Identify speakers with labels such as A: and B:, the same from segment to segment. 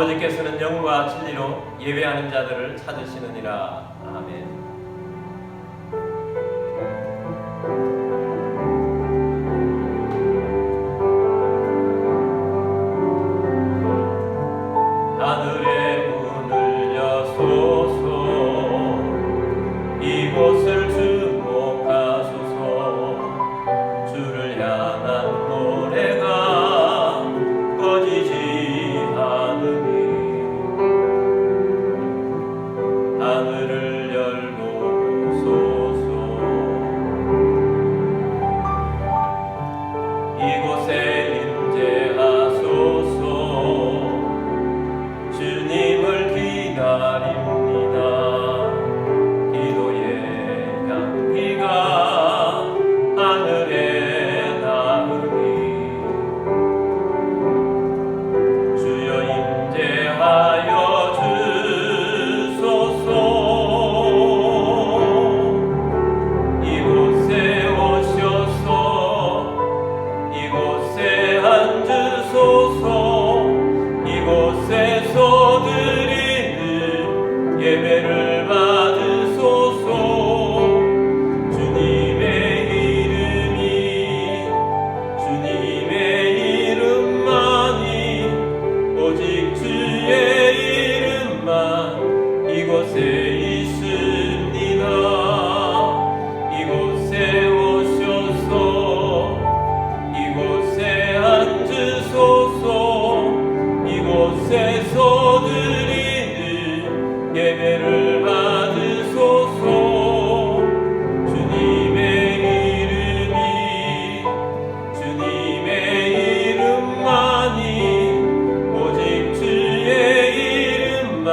A: 아버지께서는 영과 진리로 예배하는 자들을 찾으시느니라. 아멘. 하늘의 문을 여소서, 이곳을 주목하소서. 주를 향한 노래가 꺼지지 않으니 하늘을 열고소서. 이곳에 임재하소서. 주님을 기다립니다. 기도의 향기가 하늘에 닿으니 주여 임재하여 주소서. 이곳에 오셔서 이곳에 앉으소서. 이곳에서 드리는 예배를 받으소서. 주님의 이름만이, 오직 주의 이름만 이곳에 있습니다. 이곳에 오셔서 이곳에 앉으소서. 이곳에서 드리는 예배를 받으소서. 주님의 이름만이, 오직 주의 이름만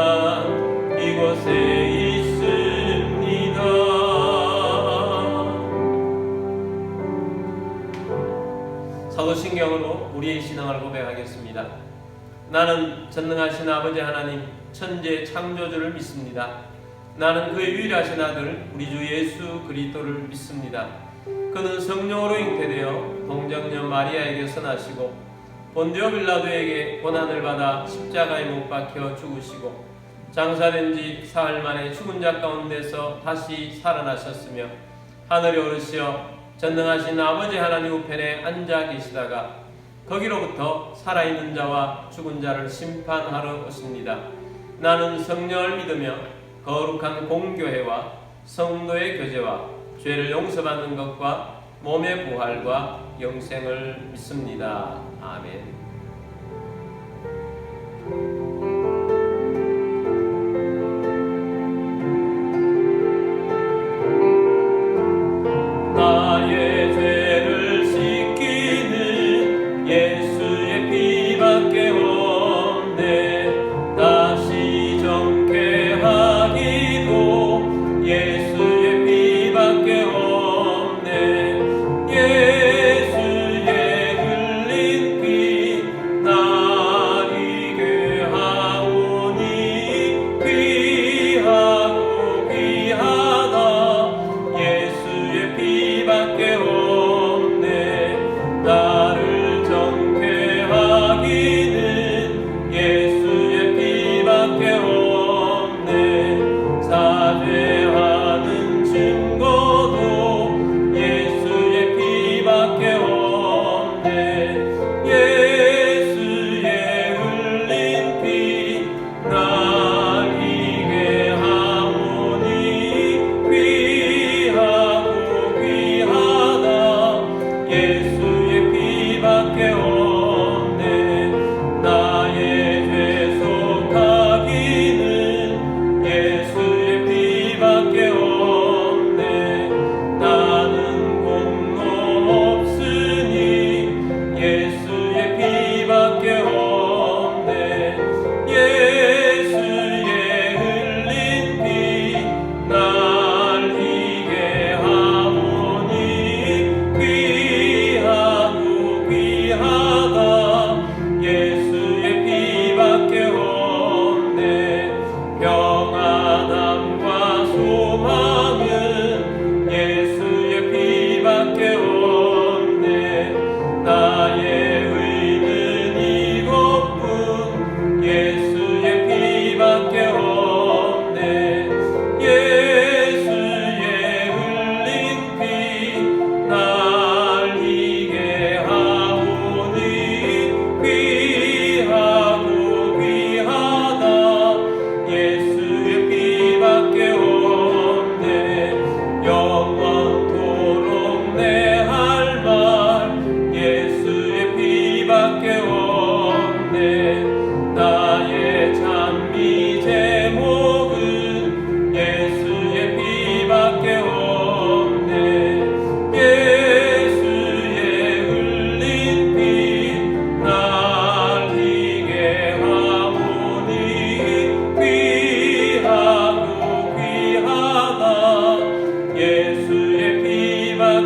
A: 이곳에 있습니다. 사도신경으로 우리의 신앙을 고백하겠습니다. 나는 전능하신 아버지 하나님 천재 창조주를 믿습니다. 나는 그의 유일하신 아들 우리 주 예수 그리스도를 믿습니다. 그는 성령으로 잉태되어 동정녀 마리아에게 선하시고 본디오 빌라도에게 고난을 받아 십자가에 못 박혀 죽으시고 장사된 지 사흘 만에 죽은 자 가운데서 다시 살아나셨으며 하늘에 오르시어 전능하신 아버지 하나님 우편에 앉아 계시다가 거기로부터 살아있는 자와 죽은 자를 심판하러 오십니다. 나는 성령을 믿으며 거룩한 공교회와 성도의 교제와 죄를 용서받는 것과 몸의 부활과 영생을 믿습니다. 아멘. 나의 죄를 씻기는 예수의 피밖에 없네. 다시 정케하기도 예수의 피밖에 없네. 예수의 흘린 피 날 이게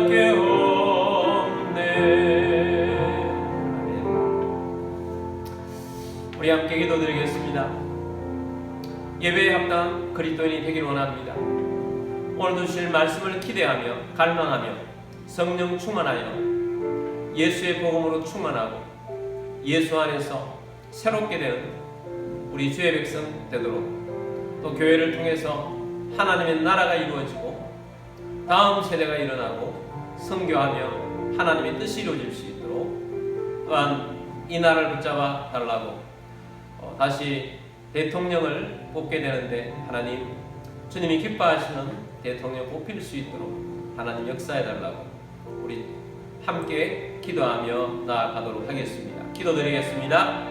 A: 수밖에 없네. 우리 함께 기도드리겠습니다. 예배에 합당한 그리스도인이 되기를 원합니다. 오늘도 주실 말씀을 기대하며 갈망하며 성령 충만하여 예수의 복음으로 충만하고 예수 안에서 새롭게 되는 우리 주의 백성 되도록, 또 교회를 통해서 하나님의 나라가 이루어지고 다음 세대가 일어나고 선교하며 하나님의 뜻이 이루어질 수 있도록, 또한 이 나라를 붙잡아 달라고 다시 대통령을 뽑게 되는데 하나님, 주님이 기뻐하시는 대통령 뽑힐 수 있도록 하나님 역사해 달라고 우리 함께 기도하며 나아가도록 하겠습니다. 기도드리겠습니다.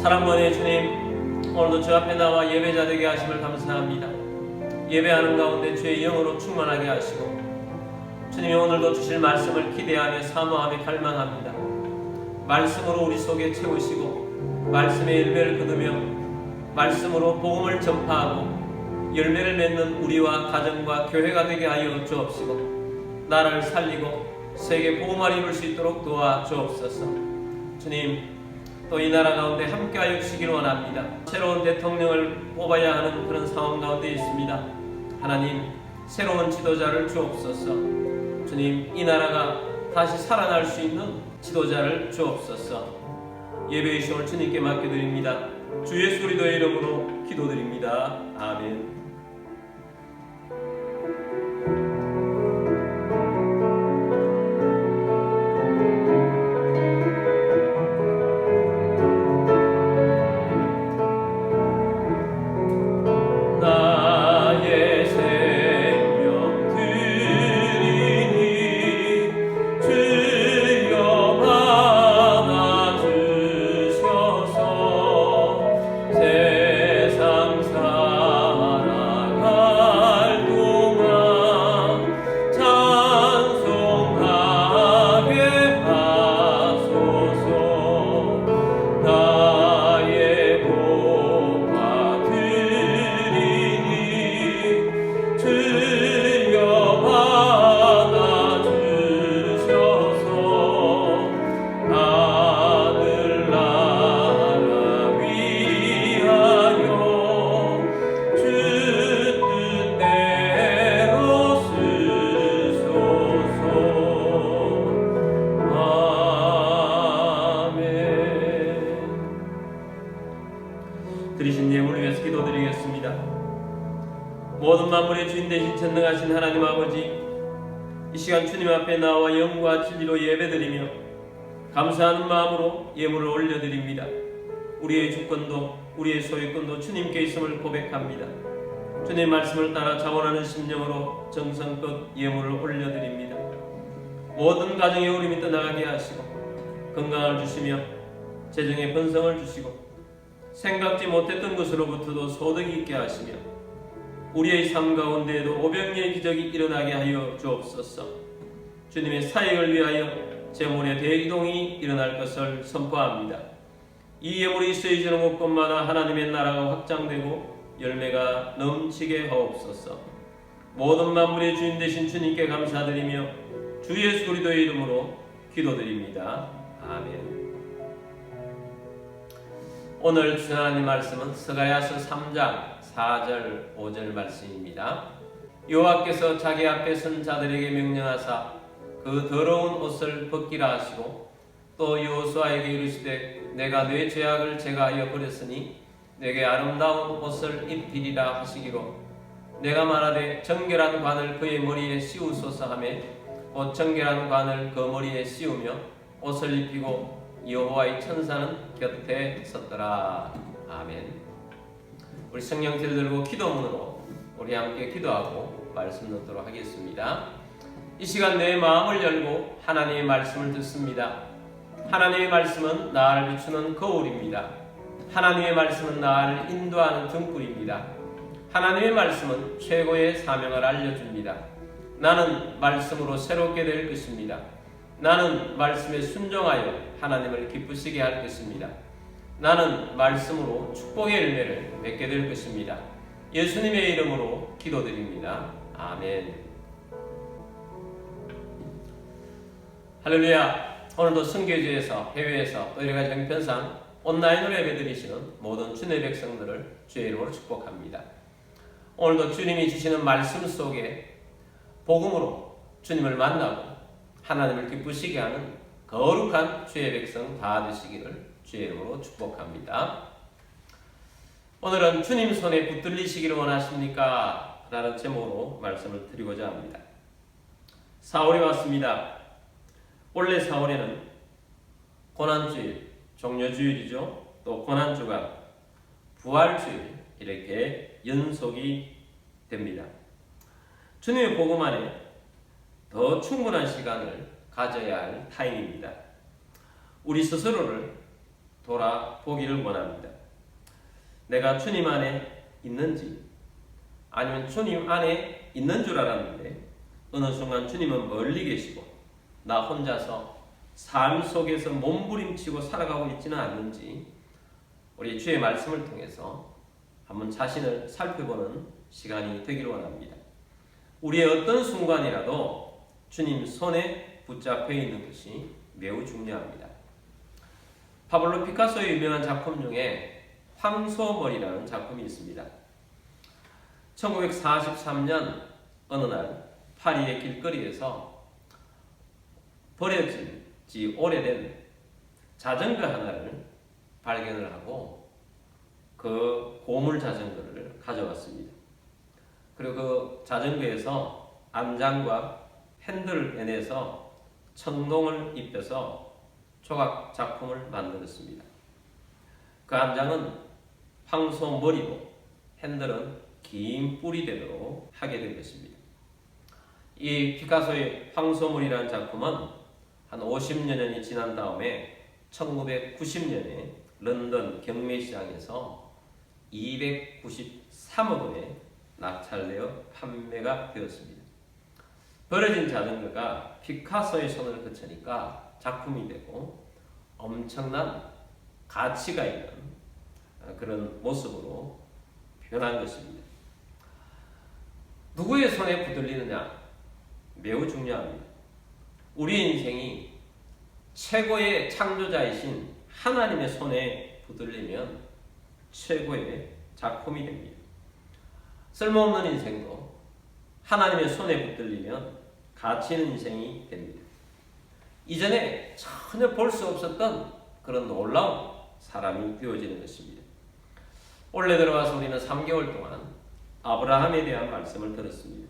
A: 사랑번의 주님, 오늘도 주 앞에 나와 예배자 되게 하심을 감사합니다. 예배하는 가운데 주의 영으로 충만하게 하시고, 주님이 오늘도 주실 말씀을 기대하며 사모하며 갈망합니다. 말씀으로 우리 속에 채우시고 말씀의 열매를 거두며 말씀으로 복음을 전파하고 열매를 맺는 우리와 가정과 교회가 되게 하여 주옵시고, 나라를 살리고 세계 복음화를 이룰 수 있도록 도와 주옵소서. 주님, 또 이 나라 가운데 함께하여 주시기를 원합니다. 새로운 대통령을 뽑아야 하는 그런 상황 가운데 있습니다. 하나님, 새로운 지도자를 주옵소서. 주님, 이 나라가 다시 살아날 수 있는 지도자를 주옵소서. 예배의 시험을 주님께 맡겨드립니다. 주 예수 그리스도의 이름으로 기도드립니다. 아멘. 드리신 예물을 위해서 기도드리겠습니다. 모든 만물의 주인 되신 전능하신 하나님 아버지, 이 시간 주님 앞에 나와 영과 진리로 예배드리며 감사하는 마음으로 예물을 올려드립니다. 우리의 주권도 우리의 소유권도 주님께 있음을 고백합니다. 주님의 말씀을 따라 자원하는 심령으로 정성껏 예물을 올려드립니다. 모든 가정의 어려움이 떠나가게 하시고 건강을 주시며 재정의 번성을 주시고 생각지 못했던 것으로부터도 소득이 있게 하시며 우리의 삶 가운데에도 오병이의 기적이 일어나게 하여 주옵소서. 주님의 사역을 위하여 재물의 대이동이 일어날 것을 선포합니다. 이 예물이 쓰여지는 곳곳마다 하나님의 나라가 확장되고 열매가 넘치게 하옵소서. 모든 만물의 주인 되신 주님께 감사드리며 주 예수 그리스도의 이름으로 기도드립니다. 아멘. 오늘 주신 하나님 말씀은 스가랴서 3장 4절 5절 말씀입니다. 여호와께서 자기 앞에 선 자들에게 명령하사 그 더러운 옷을 벗기라 하시고 또 여호수아에게 이르시되 내가 네 죄악을 제가하여 버렸으니 내게 아름다운 옷을 입히리라 하시기로 내가 말하되 정결한 관을 그의 머리에 씌우소서 하며 곧 정결한 관을 그 머리에 씌우며 옷을 입히고 여호와의 천사는 곁에 섰더라. 아멘. 우리 성령들 들고 기도문으로 우리 함께 기도하고 말씀 듣도록 하겠습니다. 이 시간 내 마음을 열고 하나님의 말씀을 듣습니다. 하나님의 말씀은 나를 비추는 거울입니다. 하나님의 말씀은 나를 인도하는 등불입니다. 하나님의 말씀은 최고의 사명을 알려줍니다. 나는 말씀으로 새롭게 될 것입니다. 나는 말씀에 순종하여 하나님을 기쁘시게 할 것입니다. 나는 말씀으로 축복의 열매를 맺게 될 것입니다. 예수님의 이름으로 기도드립니다. 아멘. 할렐루야. 오늘도 선교지에서 해외에서 또 여러가지 형편상 온라인으로 예배드리시는 모든 주님의 백성들을 주의 이름으로 축복합니다. 오늘도 주님이 주시는 말씀 속에 복음으로 주님을 만나고 하나님을 기쁘시게 하는 거룩한 주의 백성 다 되시기를 주의 이름으로 축복합니다. 오늘은 주님 손에 붙들리시기를 원하십니까? 라는 제목으로 말씀을 드리고자 합니다. 사월이 왔습니다. 원래 4월에는 고난주일, 종려주일이죠. 또 고난주간, 부활주일 이렇게 연속이 됩니다. 주님의 복음 안에 더 충분한 시간을 가져야 할 타임입니다. 우리 스스로를 돌아보기를 원합니다. 내가 주님 안에 있는지 아니면 주님 안에 있는 줄 알았는데 어느 순간 주님은 멀리 계시고 나 혼자서 삶 속에서 몸부림치고 살아가고 있지는 않는지 우리 주의 말씀을 통해서 한번 자신을 살펴보는 시간이 되기를 원합니다. 우리의 어떤 순간이라도 주님 손에 붙잡혀 있는 것이 매우 중요합니다. 파블로 피카소의 유명한 작품 중에 황소머리라는 작품이 있습니다. 1943년 어느 날 파리의 길거리에서 버려진 지 오래된 자전거 하나를 발견을 하고 그 고물 자전거를 가져왔습니다. 그리고 그 자전거에서 안장과 핸들을 빼내서 청동을 입혀서 조각 작품을 만들었습니다. 그 안장은 황소 머리로 핸들은 긴 뿔이 되도록 하게 된 것입니다. 이 피카소의 황소물이라는 작품은 한 50여 년이 지난 다음에 1990년에 런던 경매시장에서 293억 원에 낙찰되어 판매가 되었습니다. 버려진 자전거가 피카소의 손을 거치니까 작품이 되고 엄청난 가치가 있는 그런 모습으로 변한 것입니다. 누구의 손에 붙들리느냐 매우 중요합니다. 우리 인생이 최고의 창조자이신 하나님의 손에 붙들리면 최고의 작품이 됩니다. 쓸모없는 인생도 하나님의 손에 붙들리면 가치 있는 인생이 됩니다. 이전에 전혀 볼 수 없었던 그런 놀라운 사람이 되어지는 것입니다. 올해 들어와서 우리는 3개월 동안 아브라함에 대한 말씀을 들었습니다.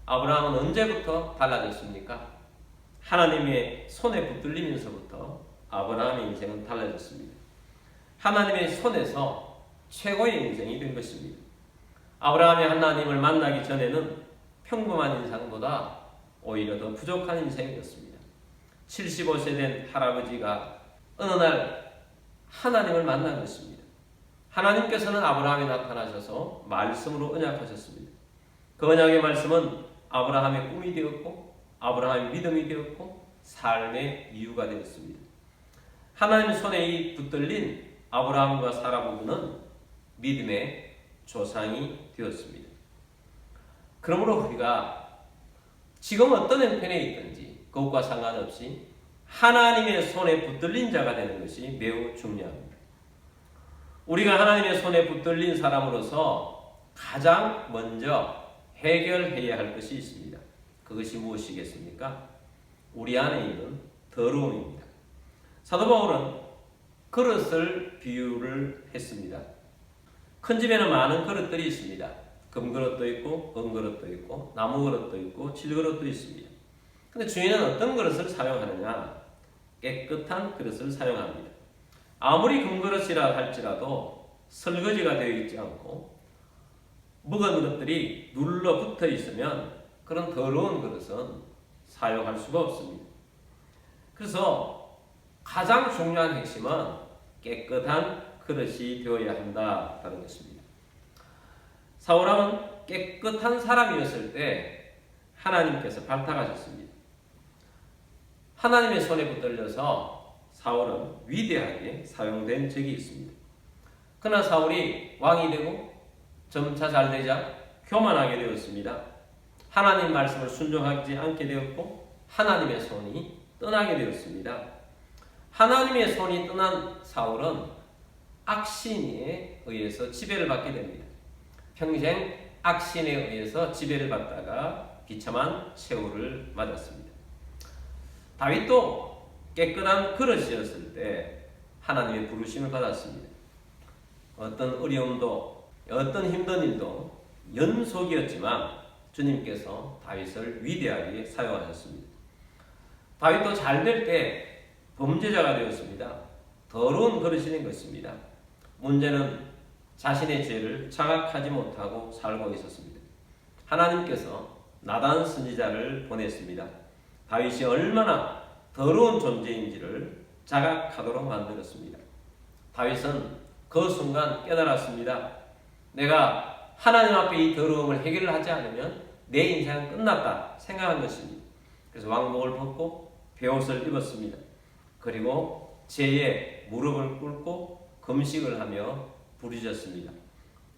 A: 아브라함은 언제부터 달라졌습니까? 하나님의 손에 붙들리면서부터 아브라함의 인생은 달라졌습니다. 하나님의 손에서 최고의 인생이 된 것입니다. 아브라함이 하나님을 만나기 전에는 평범한 인생보다 오히려 더 부족한 인생이었습니다. 75세 된 할아버지가 어느 날 하나님을 만난 것입니다. 하나님께서는 아브라함에 나타나셔서 말씀으로 언약하셨습니다. 그 언약의 말씀은 아브라함의 꿈이 되었고 아브라함의 믿음이 되었고 삶의 이유가 되었습니다. 하나님 손에 붙들린 아브라함과 사라 부부는 믿음의 조상이 되었습니다. 그러므로 우리가 지금 어떤 형편에 있든지 그것과 상관없이 하나님의 손에 붙들린 자가 되는 것이 매우 중요합니다. 우리가 하나님의 손에 붙들린 사람으로서 가장 먼저 해결해야 할 것이 있습니다. 그것이 무엇이겠습니까? 우리 안에 있는 더러움입니다. 사도 바울은 그릇을 비유를 했습니다. 큰 집에는 많은 그릇들이 있습니다. 금그릇도 있고 은그릇도 있고 나무그릇도 있고 질그릇도 있습니다. 근데 주인은 어떤 그릇을 사용하느냐? 깨끗한 그릇을 사용합니다. 아무리 금그릇이라 할지라도 설거지가 되어 있지 않고 묵은 것들이 눌러붙어 있으면 그런 더러운 그릇은 사용할 수가 없습니다. 그래서 가장 중요한 핵심은 깨끗한 그릇이 되어야 한다는 것입니다. 사울왕은 깨끗한 사람이었을 때 하나님께서 발탁하셨습니다. 하나님의 손에 붙들려서 사울은 위대하게 사용된 적이 있습니다. 그러나 사울이 왕이 되고 점차 잘 되자 교만하게 되었습니다. 하나님 말씀을 순종하지 않게 되었고 하나님의 손이 떠나게 되었습니다. 하나님의 손이 떠난 사울은 악신에 의해서 지배를 받게 됩니다. 평생 악신에 의해서 지배를 받다가 비참한 최후를 맞았습니다. 다윗도 깨끗한 그릇이었을 때 하나님의 부르심을 받았습니다. 어떤 어려움도 어떤 힘든 일도 연속이었지만 주님께서 다윗을 위대하게 사용하셨습니다. 다윗도 잘 될 때 범죄자가 되었습니다. 더러운 그릇이 된 것입니다. 문제는 자신의 죄를 자각하지 못하고 살고 있었습니다. 하나님께서 나단 선지자를 보냈습니다. 다윗이 얼마나 더러운 존재인지를 자각하도록 만들었습니다. 다윗은 그 순간 깨달았습니다. 내가 하나님 앞에 이 더러움을 해결하지 않으면 내 인생은 끝났다 생각한 것입니다. 그래서 왕복을 벗고 베옷을 입었습니다. 그리고 죄에 무릎을 꿇고 금식을 하며 부르짖었습니다.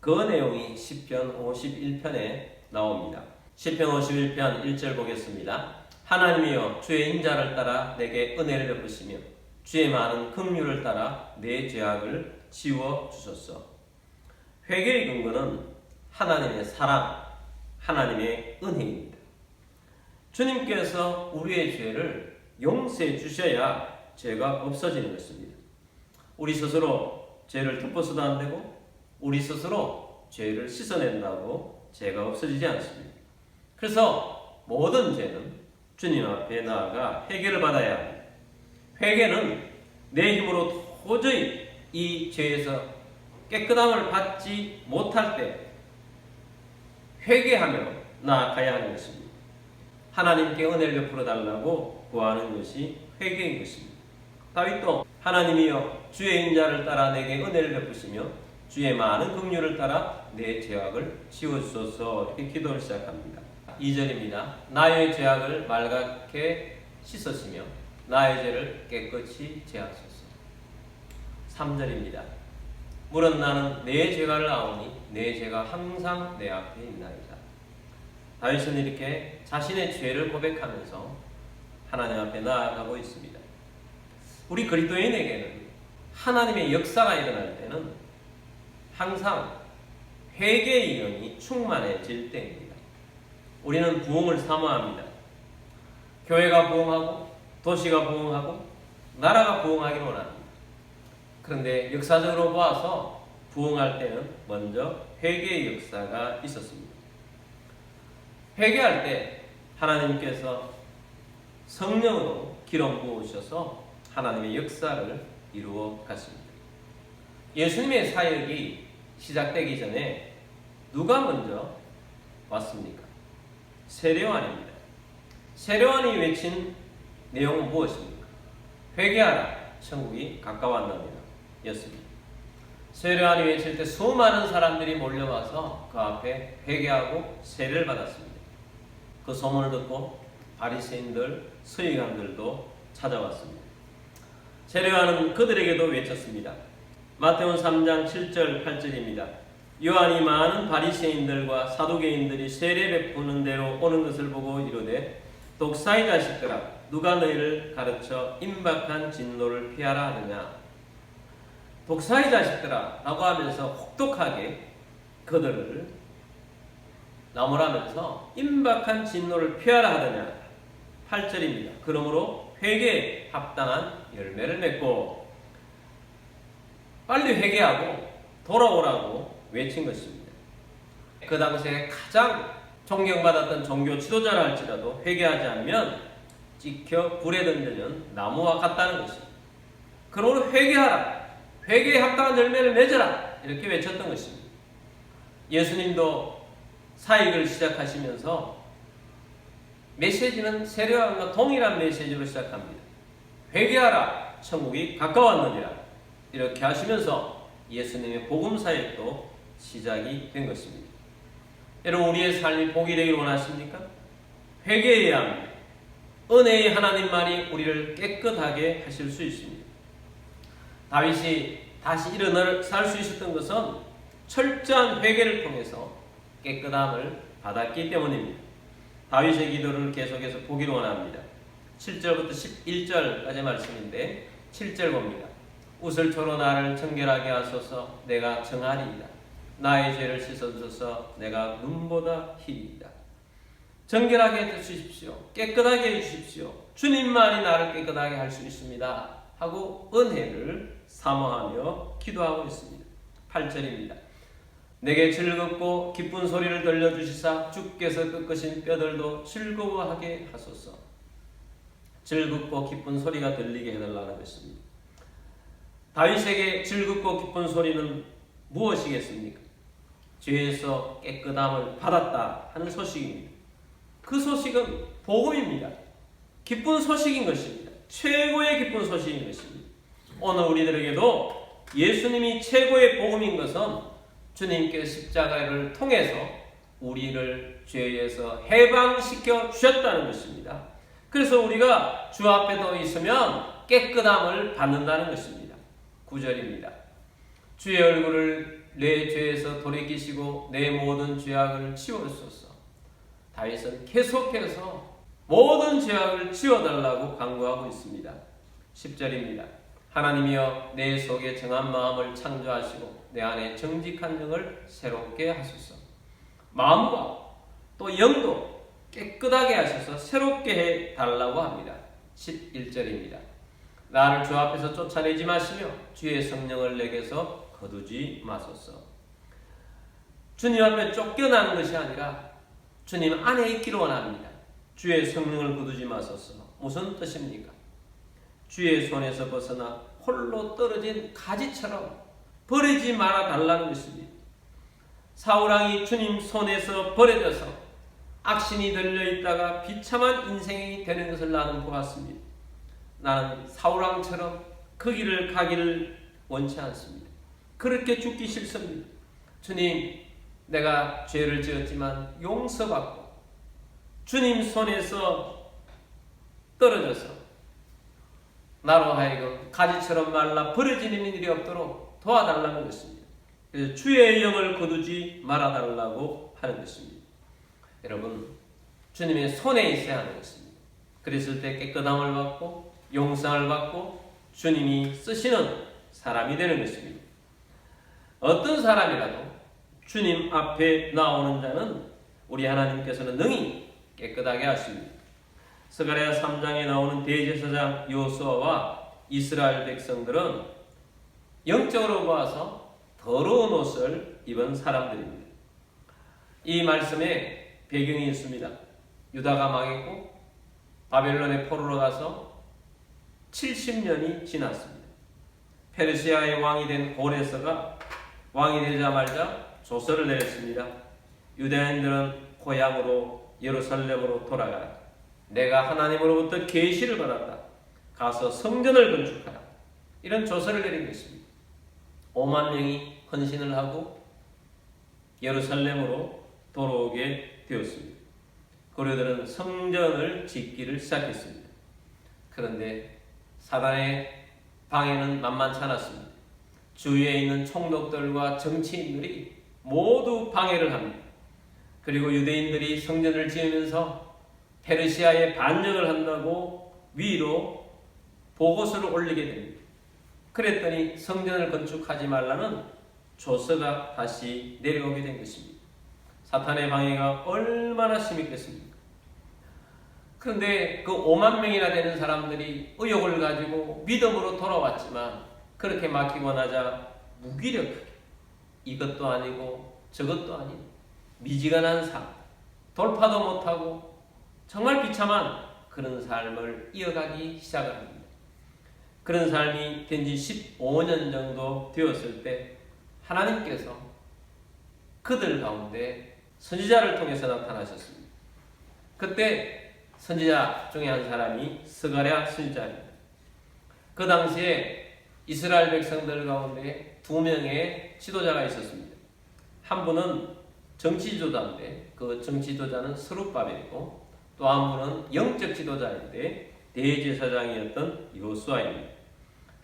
A: 그 내용이 시편 51편에 나옵니다. 시편 51편 1절 보겠습니다. 하나님이여 주의 인자를 따라 내게 은혜를 베푸시며 주의 많은 긍휼을 따라 내 죄악을 지워 주소서. 회개의 근거는 하나님의 사랑, 하나님의 은혜입니다. 주님께서 우리의 죄를 용서해 주셔야 죄가 없어지는 것입니다. 우리 스스로 죄를 덮어서도 안 되고 우리 스스로 죄를 씻어낸다고 죄가 없어지지 않습니다. 그래서 모든 죄는 주님 앞에 나아가 해결을 받아야 합니다. 회개는 내 힘으로 도저히 이 죄에서 깨끗함을 받지 못할 때 회개하며 나아가야 하는 것입니다. 하나님께 은혜를 베풀어 달라고 구하는 것이 회개인 것입니다. 다윗도 하나님이여 주의 인자를 따라 내게 은혜를 베푸시며 주의 많은 긍휼을 따라 내 죄악을 지워주소서 이렇게 기도를 시작합니다. 2절입니다. 나의 죄악을 맑게 씻으시며 나의 죄를 깨끗이 제하소서. 3절입니다. 물은 나는 내 죄가를 아오니 내 죄가 항상 내 앞에 있나이다. 다윗은 이렇게 자신의 죄를 고백하면서 하나님 앞에 나아가고 있습니다. 우리 그리스도인에게는 하나님의 역사가 일어날 때는 항상 회개의 영이 충만해질 때입니다. 우리는 부흥을 사모합니다. 교회가 부흥하고 도시가 부흥하고 나라가 부흥하기를 원합니다. 그런데 역사적으로 봐서 부흥할 때는 먼저 회개의 역사가 있었습니다. 회개할 때 하나님께서 성령으로 기름 부으셔서 하나님의 역사를 이루어 갔습니다. 예수님의 사역이 시작되기 전에 누가 먼저 왔습니까? 세례요한입니다. 세례요한이 외친 내용은 무엇입니까? 회개하라, 천국이 가까웠느니라 였습니다. 세례요한이 외칠 때 수많은 사람들이 몰려와서 그 앞에 회개하고 세례를 받았습니다. 그 소문을 듣고 바리새인들, 서기관들도 찾아왔습니다. 세례요한은 그들에게도 외쳤습니다. 마태복음 3장 7절 8절입니다. 요한이 많은 바리새인들과 사두개인들이 세례 베푸는 대로 오는 것을 보고 이르되 독사의 자식들아 누가 너희를 가르쳐 임박한 진노를 피하라 하느냐. 독사의 자식들아 라고 하면서 혹독하게 그들을 나무라면서 임박한 진노를 피하라 하느냐. 8절입니다. 그러므로 회개에 합당한 열매를 맺고 빨리 회개하고 돌아오라고 외친 것입니다. 그 당시에 가장 존경받았던 종교 지도자라 할지라도 회개하지 않으면 찍혀 불에 던져는 나무와 같다는 것입니다. 그러므로 회개하라, 회개에 합당한 열매를 맺어라, 이렇게 외쳤던 것입니다. 예수님도 사역을 시작하시면서 메시지는 세례요한과 동일한 메시지로 시작합니다. 회개하라, 천국이 가까웠느니라, 이렇게 하시면서 예수님의 복음 사역도 시작이 된 것입니다. 여러분, 우리의 삶이 복이 되기를 원하십니까? 회개해야 합니다. 은혜의 하나님만이 우리를 깨끗하게 하실 수 있습니다. 다윗이 다시 일어나 살 수 있었던 것은 철저한 회개를 통해서 깨끗함을 받았기 때문입니다. 다윗의 기도를 계속해서 보기를 원합니다. 7절부터 11절까지 말씀인데 7절 봅니다. 우슬초로 나를 정결하게 하소서. 내가 정하리이다. 나의 죄를 씻어주소서. 내가 눈보다 희리이다. 정결하게 해주십시오. 깨끗하게 해주십시오. 주님만이 나를 깨끗하게 할 수 있습니다 하고 은혜를 사모하며 기도하고 있습니다. 8절입니다. 내게 즐겁고 기쁜 소리를 들려주시사 주께서 꺾으신 뼈들도 즐거워하게 하소서. 즐겁고 기쁜 소리가 들리게 해달라는 것입니다. 다윗에게 즐겁고 기쁜 소리는 무엇이겠습니까? 죄에서 깨끗함을 받았다 하는 소식입니다. 그 소식은 복음입니다. 기쁜 소식인 것입니다. 최고의 기쁜 소식인 것입니다. 오늘 우리들에게도 예수님이 최고의 복음인 것은 주님께 십자가를 통해서 우리를 죄에서 해방시켜 주셨다는 것입니다. 그래서 우리가 주 앞에 더 있으면 깨끗함을 받는다는 것입니다. 9절입니다. 주의 얼굴을 내 죄에서 돌이키시고 내 모든 죄악을 치워주소서. 다윗은 계속해서 모든 죄악을 치워달라고 간구하고 있습니다. 10절입니다. 하나님이여 내 속에 정한 마음을 창조하시고 내 안에 정직한 영을 새롭게 하소서. 마음과 또 영도 깨끗하게 하셔서 새롭게 해달라고 합니다. 11절입니다. 나를 주 앞에서 쫓아내지 마시며 주의 성령을 내게서 거두지 마소서. 주님 앞에 쫓겨나는 것이 아니라 주님 안에 있기를 원합니다. 주의 성령을 거두지 마소서. 무슨 뜻입니까? 주의 손에서 벗어나 홀로 떨어진 가지처럼 버리지 말아 달라는 것입니다. 사울왕이 주님 손에서 버려져서 악신이 들려있다가 비참한 인생이 되는 것을 나는 보았습니다. 나는 사울왕처럼 그 길을 가기를 원치 않습니다. 그렇게 죽기 싫습니다. 주님, 내가 죄를 지었지만 용서받고 주님 손에서 떨어져서 나로 하여금 가지처럼 말라 버려지는 일이 없도록 도와달라는 것입니다. 그래서 주의 영을 거두지 말아달라고 하는 것입니다. 여러분, 주님의 손에 있어야 하는 것입니다. 그랬을 때 깨끗함을 받고 용서를 받고 주님이 쓰시는 사람이 되는 것입니다. 어떤 사람이라도 주님 앞에 나오는 자는 우리 하나님께서는 능히 깨끗하게 하십니다. 스가랴 3장에 나오는 대제사장 여호수아와 이스라엘 백성들은 영적으로 봐서 더러운 옷을 입은 사람들입니다. 이 말씀에 배경이 있습니다. 유다가 망했고 바벨론의 포로로 가서 70년이 지났습니다. 페르시아의 왕이 된 고레스가 왕이 되자마자 조서를 내렸습니다. 유대인들은 고향으로 예루살렘으로 돌아가라. 내가 하나님으로부터 계시를 받았다. 가서 성전을 건축하라. 이런 조서를 내린 것입니다. 5만 명이 헌신을 하고 예루살렘으로 돌아오게 되었습니다. 고려들은 성전을 짓기를 시작했습니다. 그런데 사단의 방해는 만만치 않았습니다. 주위에 있는 총독들과 정치인들이 모두 방해를 합니다. 그리고 유대인들이 성전을 지으면서 페르시아에 반역을 한다고 위로 보고서를 올리게 됩니다. 그랬더니 성전을 건축하지 말라는 조서가 다시 내려오게 된 것입니다. 사탄의 방해가 얼마나 심했겠습니까? 그런데 그 5만 명이나 되는 사람들이 의욕을 가지고 믿음으로 돌아왔지만 그렇게 맡기고 나자 무기력하게 이것도 아니고 저것도 아닌 미지근한 삶, 돌파도 못하고 정말 비참한 그런 삶을 이어가기 시작을 합니다. 그런 삶이 된 지 15년 정도 되었을 때 하나님께서 그들 가운데 선지자를 통해서 나타나셨습니다. 그때 선지자 중에 한 사람이 스가랴 선지자입니다. 그 당시에 이스라엘 백성들 가운데 2명의 지도자가 있었습니다. 한 분은 정치 지도자인데 그 정치 지도자는 스룹바벨이고 또 한 분은 영적 지도자인데 대제사장이었던 여호수아입니다.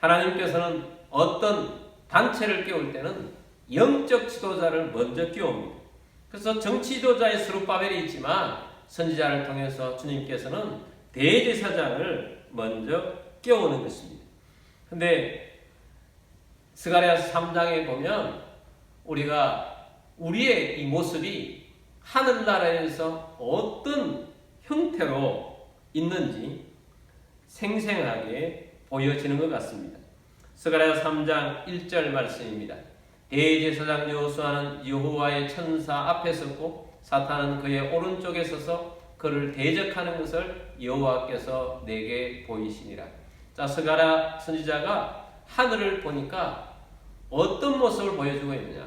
A: 하나님께서는 어떤 단체를 깨울 때는 영적 지도자를 먼저 깨웁니다. 그래서 정치 지도자의 스룹바벨이 있지만 선지자를 통해서 주님께서는 대제사장을 먼저 깨우는 것입니다. 근데 스가랴 3장에 보면 우리가 우리의 이 모습이 하늘나라에서 어떤 형태로 있는지 생생하게 보여지는 것 같습니다. 스가랴 3장 1절 말씀입니다. 대제사장 여호수아는 여호와의 천사 앞에 섰고 사탄은 그의 오른쪽에 서서 그를 대적하는 것을 여호와께서 내게 보이시니라. 자, 스가랴 선지자가 하늘을 보니까 어떤 모습을 보여주고 있느냐?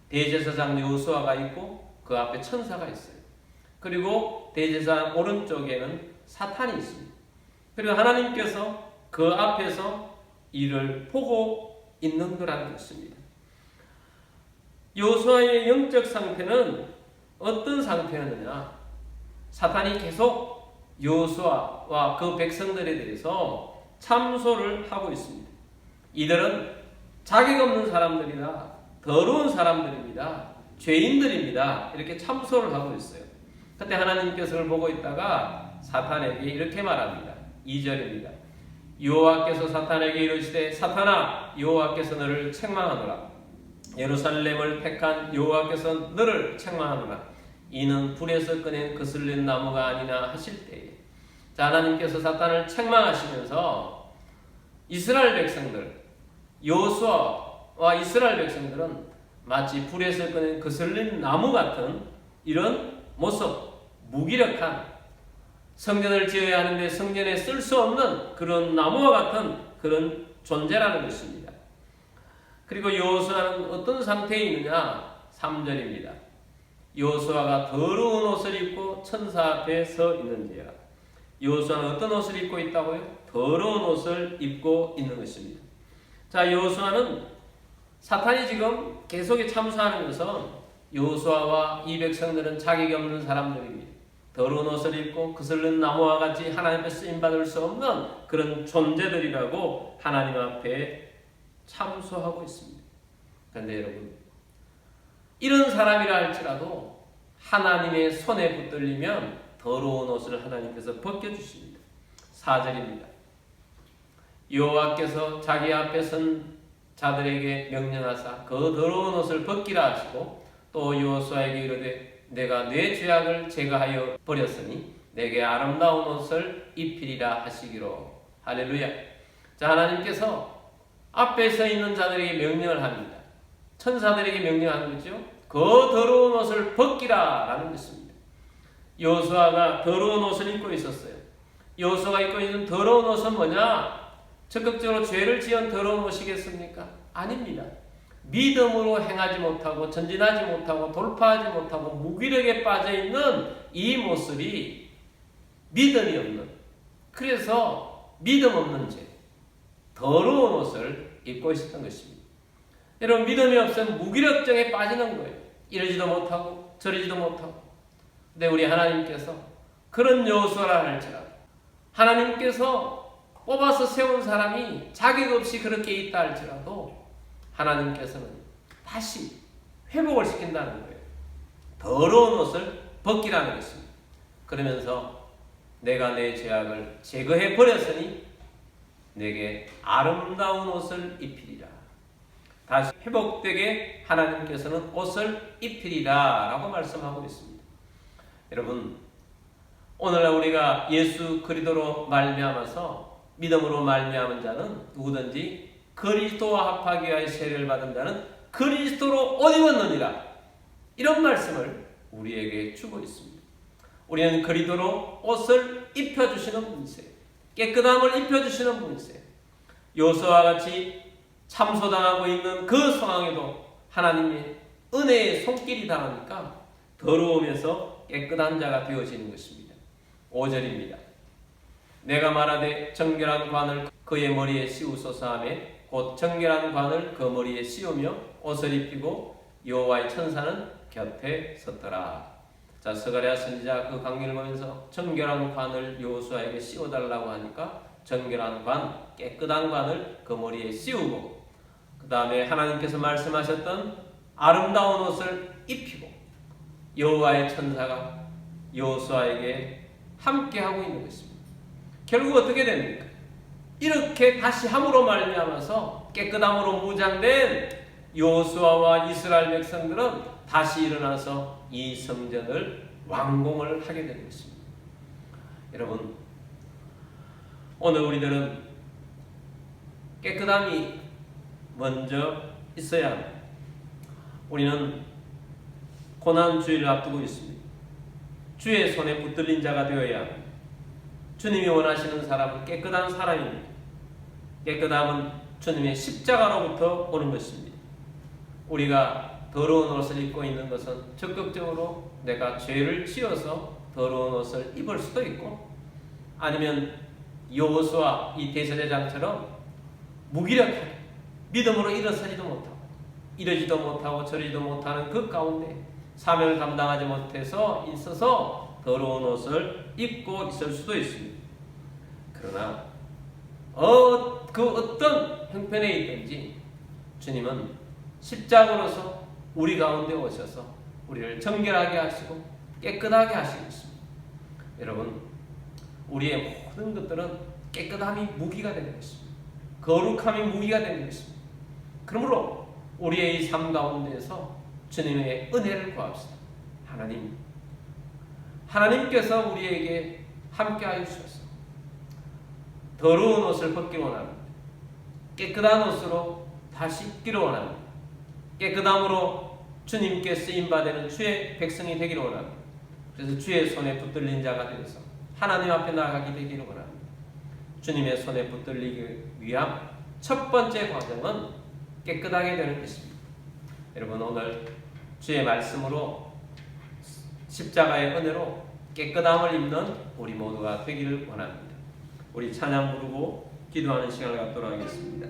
A: 대제사장 여호수아가 있고 그 앞에 천사가 있어요. 그리고 대제사장 오른쪽에는 사탄이 있습니다. 그리고 하나님께서 그 앞에서 이를 보고 있는 거라는 것입니다. 여호수아의 영적 상태는 어떤 상태였느냐? 사탄이 계속 여호수아와 그 백성들에 대해서 참소를 하고 있습니다. 이들은 자격 없는 사람들이다, 더러운 사람들입니다, 죄인들입니다, 이렇게 참소를 하고 있어요. 그때 하나님께서 그를 보고 있다가 사탄에게 이렇게 말합니다. 2절입니다. 여호와께서 사탄에게 이르시되 사탄아, 여호와께서 너를 책망하노라. 예루살렘을 택한 여호와께서 너를 책망하노라. 이는 불에서 꺼낸 거슬린 나무가 아니나 하실 때에. 자, 하나님께서 사탄을 책망하시면서 이스라엘 백성들, 여호수아와 이스라엘 백성들은 마치 불에서 꺼낸 거슬린 나무 같은 이런 모습, 무기력한, 성전을 지어야 하는데 성전에 쓸 수 없는 그런 나무와 같은 그런 존재라는 것입니다. 그리고 여호수아는 어떤 상태에 있느냐? 3절입니다. 여호수아가 더러운 옷을 입고 천사 앞에 서 있는지라. 여호수아는 어떤 옷을 입고 있다고요? 더러운 옷을 입고 있는 것입니다. 자, 여호수아는 사탄이 지금 계속 참소하는 것은 여호수아와 이 백성들은 자격이 없는 사람들입니다. 더러운 옷을 입고 거슬린 나무와 같이 하나님 앞에 쓰임받을 수 없는 그런 존재들이라고 하나님 앞에 참소하고 있습니다. 그런데 여러분, 이런 사람이라 할지라도 하나님의 손에 붙들리면 더러운 옷을 하나님께서 벗겨주십니다. 4절입니다. 여호와께서 자기 앞에 선 자들에게 명령하사 그 더러운 옷을 벗기라 하시고 또 여호수아에게 이르되 내가 내 죄악을 제거하여 버렸으니 내게 아름다운 옷을 입히리라 하시기로. 할렐루야. 자, 하나님께서 앞에 서 있는 자들에게 명령을 합니다. 천사들에게 명령하는 거죠. 그 더러운 옷을 벗기라 라는 것입니다. 여호수아가 더러운 옷을 입고 있었어요. 여호수아가 입고 있는 더러운 옷은 뭐냐? 적극적으로 죄를 지은 더러운 옷이겠습니까? 아닙니다. 믿음으로 행하지 못하고 전진하지 못하고 돌파하지 못하고 무기력에 빠져있는 이 모습이 믿음이 없는, 그래서 믿음 없는 죄, 더러운 옷을 입고 있었던 것입니다. 여러분, 믿음이 없으면 무기력증에 빠지는 거예요. 이러지도 못하고 저러지도 못하고. 근데 우리 하나님께서 그런 여호수아라 할지라도 하나님께서 뽑아서 세운 사람이 자격 없이 그렇게 있다 할지라도 하나님께서는 다시 회복을 시킨다는 거예요. 더러운 옷을 벗기라는 것입니다. 그러면서 내가 내 죄악을 제거해 버렸으니 내게 아름다운 옷을 입히리라. 다시 회복되게 하나님께서는 옷을 입히리라 라고 말씀하고 있습니다. 여러분, 오늘날 우리가 예수 그리스도로 말미암아서 믿음으로 말미암은 자는 누구든지 그리스도와 합하기 위하여 세례를 받은 자는 그리스도로 옷 입었느니라. 이런 말씀을 우리에게 주고 있습니다. 우리는 그리스도로 옷을 입혀주시는 분이세요. 깨끗함을 입혀주시는 분이세요. 요수와 같이 참소당하고 있는 그 상황에도 하나님의 은혜의 손길이 닿으니까 더러우면서 깨끗한 자가 되어지는 것입니다. 5절입니다. 내가 말하되 정결한 관을 그의 머리에 씌우소서 하며 곧 정결한 관을 그 머리에 씌우며 옷을 입히고 여호와의 천사는 곁에 섰더라. 자, 스가랴 선지자 그 강림을 보면서 정결한 관을 여호수아에게 씌워달라고 하니까 정결한 관, 깨끗한 관을 그 머리에 씌우고 그 다음에 하나님께서 말씀하셨던 아름다운 옷을 입히고 여호와의 천사가 여호수아에게 함께하고 있는 것입니다. 결국 어떻게 됩니까? 이렇게 다시 함으로 말미암아서 깨끗함으로 무장된 여호수아와 이스라엘 백성들은 다시 일어나서 이 성전을 완공을 하게 되는 것입니다. 여러분, 오늘 우리들은 깨끗함이 먼저 있어야 합니다. 우리는 고난주일을 앞두고 있습니다. 주의 손에 붙들린 자가 되어야 합니다. 주님이 원하시는 사람은 깨끗한 사람입니다. 깨끗함은 주님의 십자가로부터 오는 것입니다. 우리가 더러운 옷을 입고 있는 것은 적극적으로 내가 죄를 지어서 더러운 옷을 입을 수도 있고, 아니면 여호수아 이 대제사장처럼 무기력하게 믿음으로 일어서지도 못하고 이러지도 못하고 저러지도 못하는 그 가운데 사명을 감당하지 못해서 있어서 더러운 옷을 입고 있을 수도 있습니다. 그러나 그 어떤 형편에 있든지 주님은 십자가로서 우리 가운데 오셔서 우리를 정결하게 하시고 깨끗하게 하시고 있습니다. 여러분, 우리의 모든 것들은 깨끗함이 무기가 되는 것입니다. 거룩함이 무기가 되는 것입니다. 그러므로 우리의 이 삶 가운데에서 주님의 은혜를 구합시다. 하나님께서 우리에게 함께하여 주셔서 더러운 옷을 벗기를 원합니다. 깨끗한 옷으로 다시 입기를 원합니다. 깨끗함으로 주님께 쓰임받는 주의 백성이 되기를 원합니다. 그래서 주의 손에 붙들린 자가 되어서 하나님 앞에 나아가게 되기를 원합니다. 주님의 손에 붙들리기 위한 첫 번째 과정은 깨끗하게 되는 것입니다. 여러분, 오늘 주의 말씀으로 십자가의 은혜로 깨끗함을 입는 우리 모두가 되기를 원합니다. 우리 찬양 부르고 기도하는 시간을 갖도록 하겠습니다.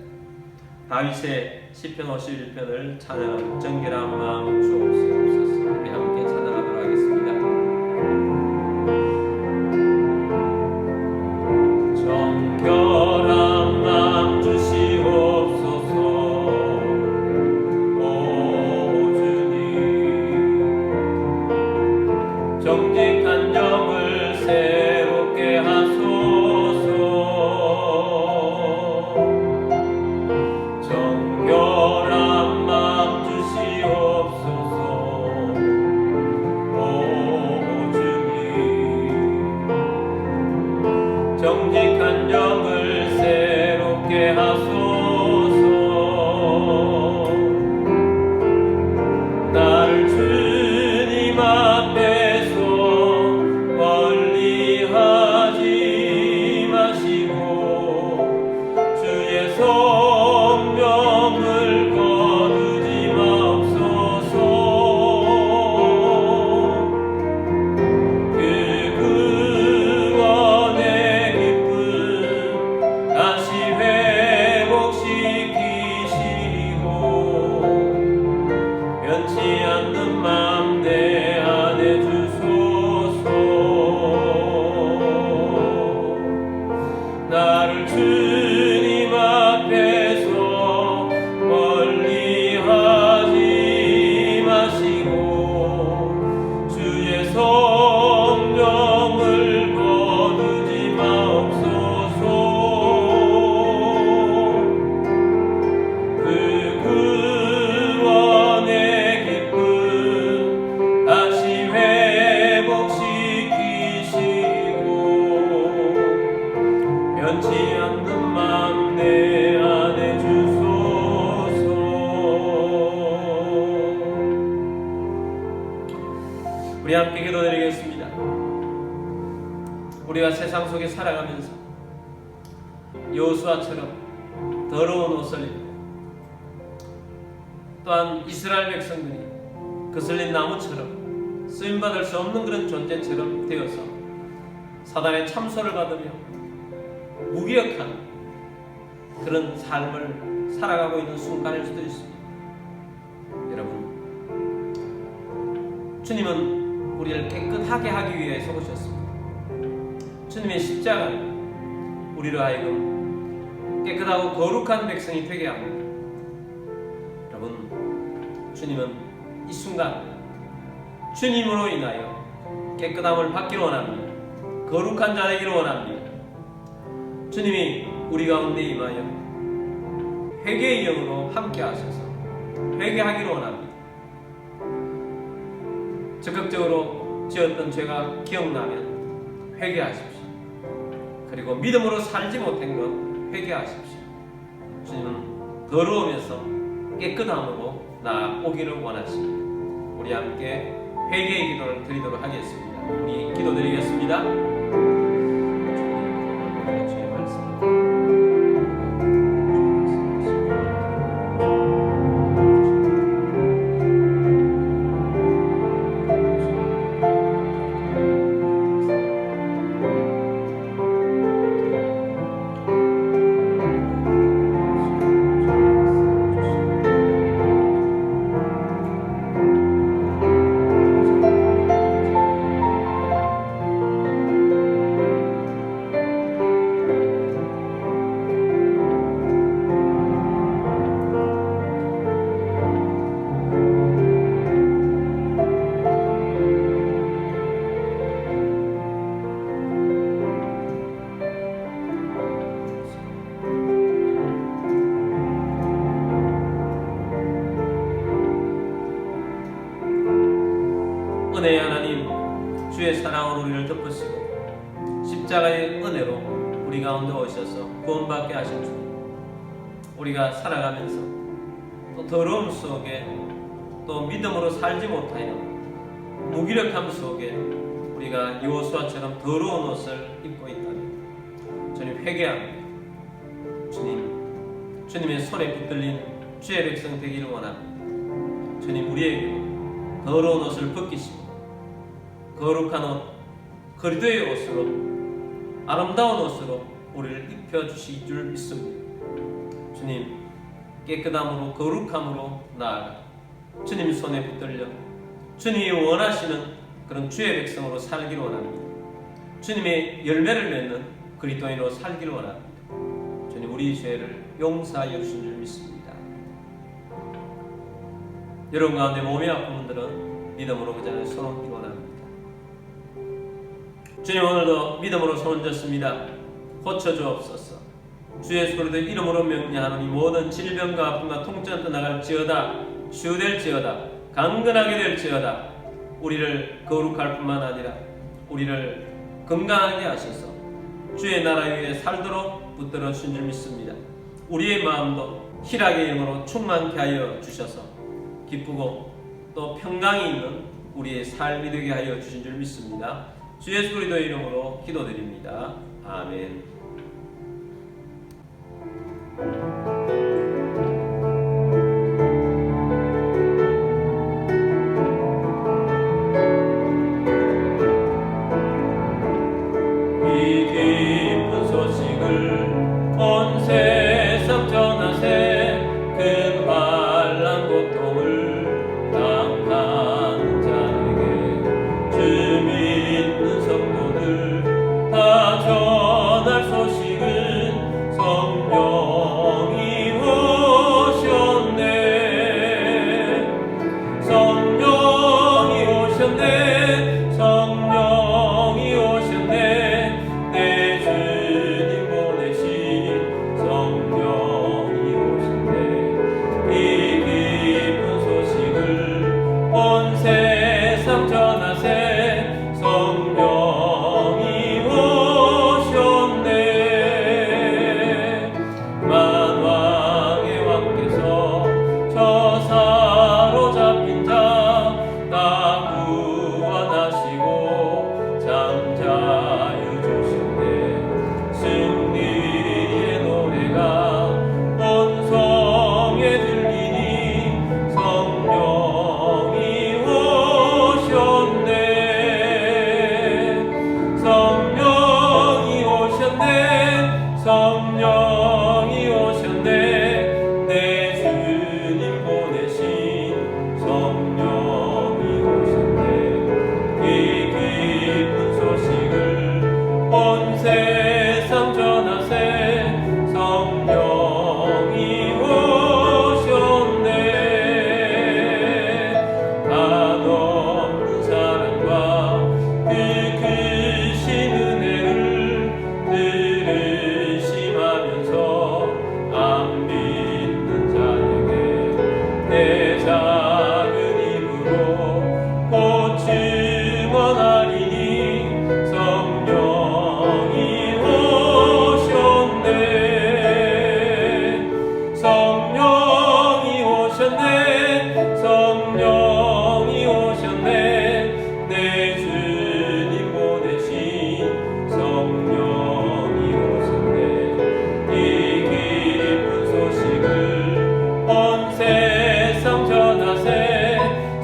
A: 다윗의 시편 51편을 찬양하는 정결한 마음 주옵소서. 우리 함께 찬양하도록 하겠습니다. 정결한 마음 주시옵소서. 오 주님, 정직한 영을 새롭게 하소서. 정결한 마음 주시옵소서. 우리 함께 기도드리겠습니다. 우리가 세상 속에 살아가면서 여호수아처럼 더러운 옷을 입고 또한 이스라엘 백성들이 거슬린 나무처럼 쓰임받을 수 없는 그런 존재처럼 되어서 사단의 참소를 받으며 무기력한 그런 삶을 살아가고 있는 순간일 수도 있습니다. 여러분, 주님은 우리를 깨끗하게 하기 위해서 오셨습니다. 주님의 십자가는 우리로 하여금 깨끗하고 거룩한 백성이 되게 합니다. 여러분, 주님은 이 순간 주님으로 인하여 깨끗함을 받기를 원합니다. 거룩한 자 되기를 원합니다. 주님이 우리 가운데 임하여 회개의 영으로 함께 하셔서 회개하기를 원합니다. 적극적으로 지었던 죄가 기억나면 회개하십시오. 그리고 믿음으로 살지 못한 것 회개하십시오. 주님은 더러우면서 깨끗함으로 나아오기를 원하십니다. 우리 함께 회개의 기도를 드리도록 하겠습니다. 우리 기도드리겠습니다. 주의 말씀 은혜의 하나님, 주의 사랑으로 우리를 덮으시고 십자가의 은혜로 우리 가운데 오셔서 구원받게 하신 주님, 우리가 살아가면서 또 더러움 속에 또 믿음으로 살지 못하여 무기력함 속에 우리가 여호수아처럼 더러운 옷을 입고 있다면 주님 회개합니다. 주님의 손에 붙들린 주의 백성 되기를 원합니다. 주님, 우리에게 더러운 옷을 벗기시고 거룩한 옷, 그리스도의 옷으로, 아름다운 옷으로 우리를 입혀주실 줄 믿습니다. 주님, 깨끗함으로 거룩함으로 나아가 주님 손에 붙들려 주님이 원하시는 그런 주의 백성으로 살기를 원합니다. 주님의 열매를 맺는 그리스도인으로 살기를 원합니다. 주님, 우리 죄를 용서하여 주신 줄 믿습니다. 여러분 가운데 몸이 아픈 분들은 믿음으로 그 자리에 손 얹기를 원합니다. 주님, 오늘도 믿음으로 손 얹었습니다. 고쳐주옵소서. 주 예수 그리스도의 이름으로 명령하노니 모든 질병과 아픔과 통증 떠나갈지어다. 치유될지어다. 강건하게 될지어다. 우리를 거룩할 뿐만 아니라 우리를 건강하게 하셔서 주의 나라 위에 살도록 붙들어 주신 줄 믿습니다. 우리의 마음도 희락의 영으로 충만케 하여 주셔서 기쁘고 또 평강이 있는 우리의 삶이 되게 하여 주신 줄 믿습니다. 주 예수 그리스도의 이름으로 기도드립니다. 아멘. 이 기쁜 소식을 온 세상 전하세. 그 환난 고통을 당하는 자에게 주 믿는 성도들 다 전할 소식은 성령 성령이 오셨네. 내 주님 보내신 성령이 오셨네. 이 기쁜 소식을 온 세상 전하세.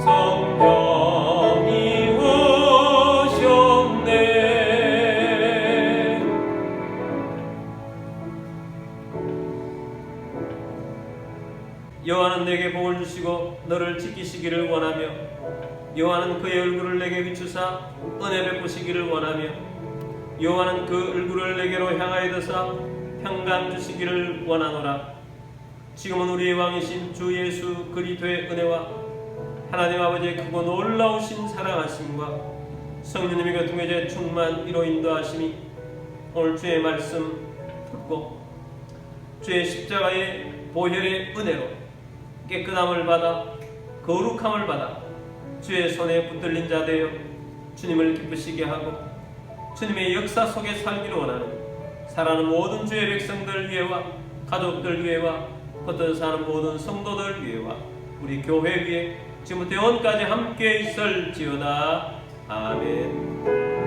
A: 성령이 오셨네. 여호와는 내게 복을 주시고 너를 지키시기를 원하며 여호와는 그의 얼굴을 내게 비추사 은혜 베푸시기를 원하며 여호와는 그 얼굴을 내게로 향하여 드사 평강 주시기를 원하노라. 지금은 우리의 왕이신 주 예수 그리스도의 은혜와 하나님 아버지의 크고 놀라우신 사랑하심과 성령님의 교통의 충만 이로 인도하심이 오늘 주의 말씀 듣고 주의 십자가의 보혈의 은혜로 깨끗함을 받아 거룩함을 받아 주의 손에 붙들린 자 되어 주님을 기쁘시게 하고 주님의 역사 속에 살기를 원하는 사랑하는 모든 주의 백성들 위해와 가족들 위해와 흩어져 사는 모든 성도들 위해와 우리 교회 위에 지금부터 영원까지 함께 있을지어다. 아멘.